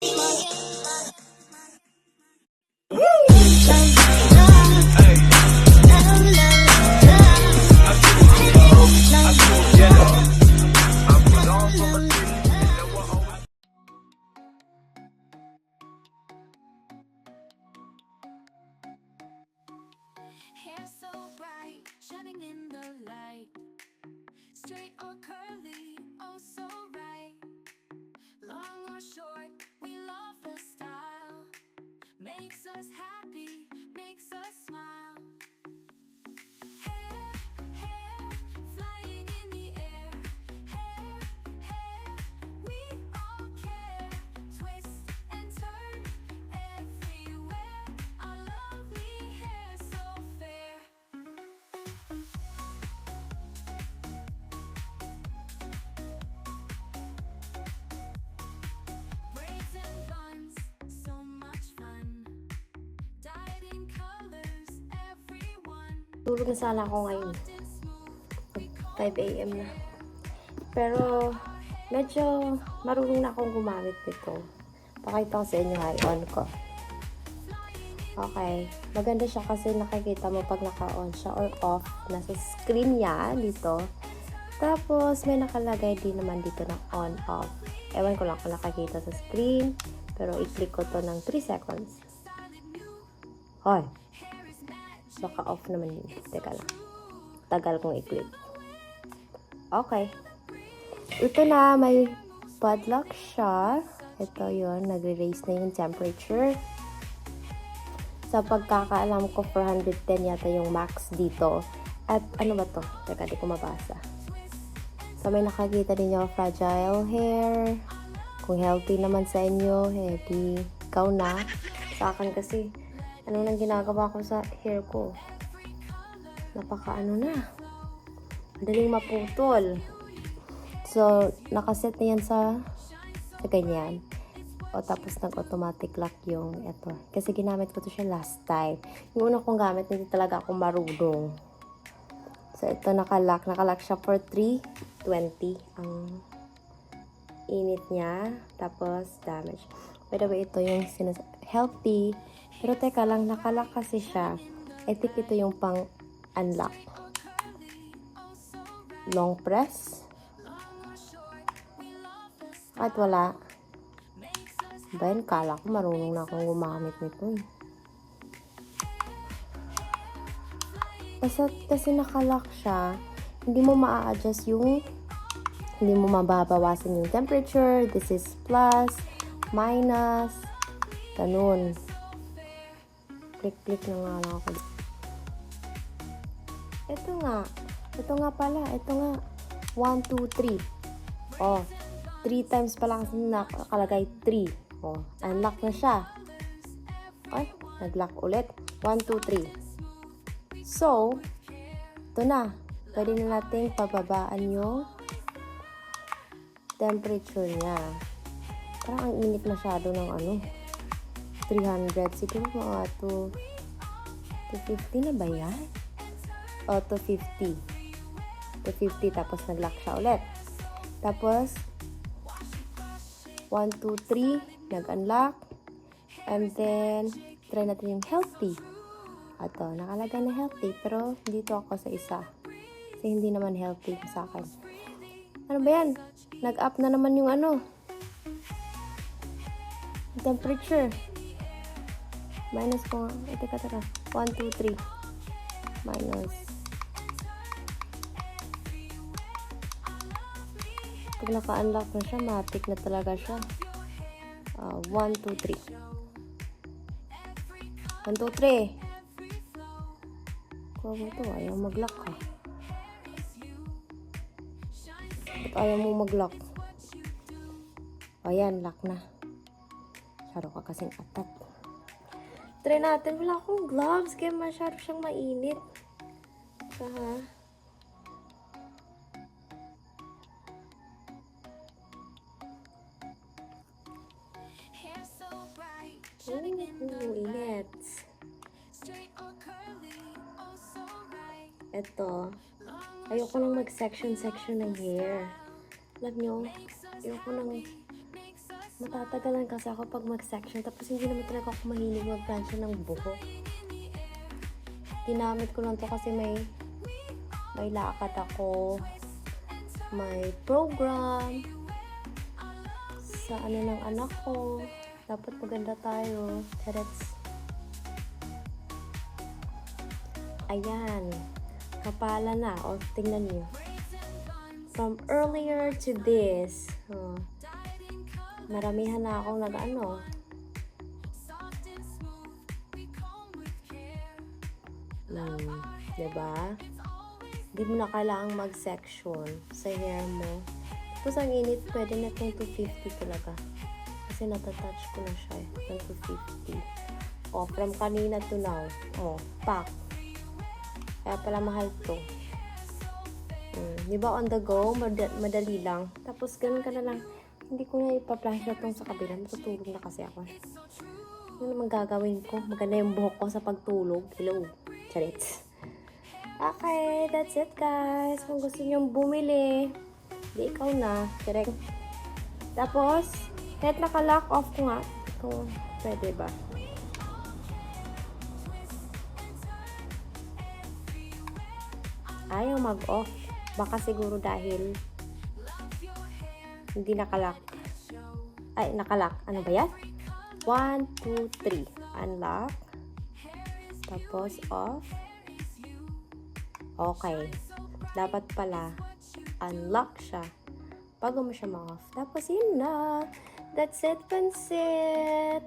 Hair so bright, shining in the light. Straight or curly, oh so right. Long or short, we love the style. Makes us happy, makes us smile. Hair, hair, flying in the air. Hair, hair, we all care. Twist and turn everywhere. Our lovely hair so fair. Braids and buns, so much fun. Dyed in colors, everyone. Tulog na sana ako ngayon. 5 AM na. Pero, medyo marunong na akong gumamit nito. Pakita ko sa inyo, i-on ko. Okay. Maganda siya kasi nakikita mo pag naka-on siya or off. Nasa screen niya dito. Tapos, may nakalagay din naman dito ng on-off. Ewan ko lang kung nakakita sa screen. Pero, i-click ko to ng 3 seconds. Hoy! Baka off naman yun. Teka lang. Tagal kong i-click. Okay. Ito na, may padlock siya. Ito yun, nagre-raise na yung temperature. Sa pagkakaalam ko, 410 yata yung max dito. At ano ba to? Teka, di ko mabasa. So, may nakakita din yung fragile hair. Kung healthy naman sa inyo, di ikaw na. Sa akin kasi, ano nang ginagawa ko sa hair ko? Napaka-ano na. Madaling maputol. So, nakaset na yan sa ganyan. O, tapos nag-automatic lock yung ito. Kasi ginamit ko to siya last time. Yung una kong gamit, hindi talaga ako marunong. So, ito nakalock. Nakalock siya for 320 ang init niya. Tapos, damage. By the way, ito yung healthy. Pero teka lang, nakalock kasi siya. I think ito yung pang-unlock. Long press. Kahit wala. Bayan, kala ko marunong na akong gumamit nito. Kasi nakalock siya, hindi mo ma-adjust yung, hindi mo mababawasan yung temperature. This is plus, minus, ganun. Click na nga lang ako. Ito nga pala, ito nga. 1, 2, 3. Oh, 3 times pala kasi nakalagay 3. Oh, unlock na siya. Ay, nag-lock ulit. 1, 2, 3. So, ito na. Pwede na natin pababaan yung temperature niya. Parang ang init masyado ng 300. Siguro mga 250 na ba yan? O, 250. 250, tapos nag-lock siya ulit. Tapos, 1, 2, 3, nag-unlock. And then, try natin yung healthy. Ito, nakalagay na healthy. Pero, dito ako sa isa. Kasi hindi naman healthy sa akin. Ano ba yan? Nag-up na naman yung temperature. Minus ko nga. Teka. 1, 2, 3. Minus. Pag naka-unlock na siya, matik na talaga siya. 1, 2, 3. 1, 2, 3. Kung ito, ayaw mag-lock ha. Ba't ayaw mo mag-lock? Ayan, lock na. Masyado ka kasing atat. Try natin. Wala akong gloves kaya masyado siyang mainit. Ha? Init. Ito. Ayoko nang mag-section ng hair. Alam nyo, ayoko nang Matatagalan kasi ako pag mag-section. Tapos hindi naman talaga ako mahilig mag-plancha ng buhok. Ginamit ko lang to kasi may lakad ako. May program. Sa ano ng anak ko. Dapat maganda tayo. Charets. Ayan. Kapala na. O, tingnan niyo. From earlier to this. Oh. Maramihan na akong nag-ano. Diba? Di mo na kailangang mag-section sa hair mo. Tapos ang init, pwede na itong 250 talaga. Kasi natatouch ko na siya eh. Ng 250. Oh, from kanina to now. Oh, pack. Kaya pala mahal to. Di ba on the go? Madali lang. Tapos ganun ka na lang. Hindi ko na ipa-flash na itong sa kabila. Matutulog na kasi ako. Ano naman gagawin ko? Maganda yung buhok ko sa pagtulog. Hello. Charits. Okay, that's it guys. Kung gusto nyo bumili, di ikaw na. Correct. Tapos, kahit naka-lock off ko nga. Kung pwede ba. Ayaw mag-off. Baka siguro dahil hindi nakalock. Ay, nakalock. Ano ba yan? 1, 2, 3. Unlock. Tapos off. Okay. Dapat pala unlock siya bago mo siya ma-off. Tapos yun na. That's it, pansit.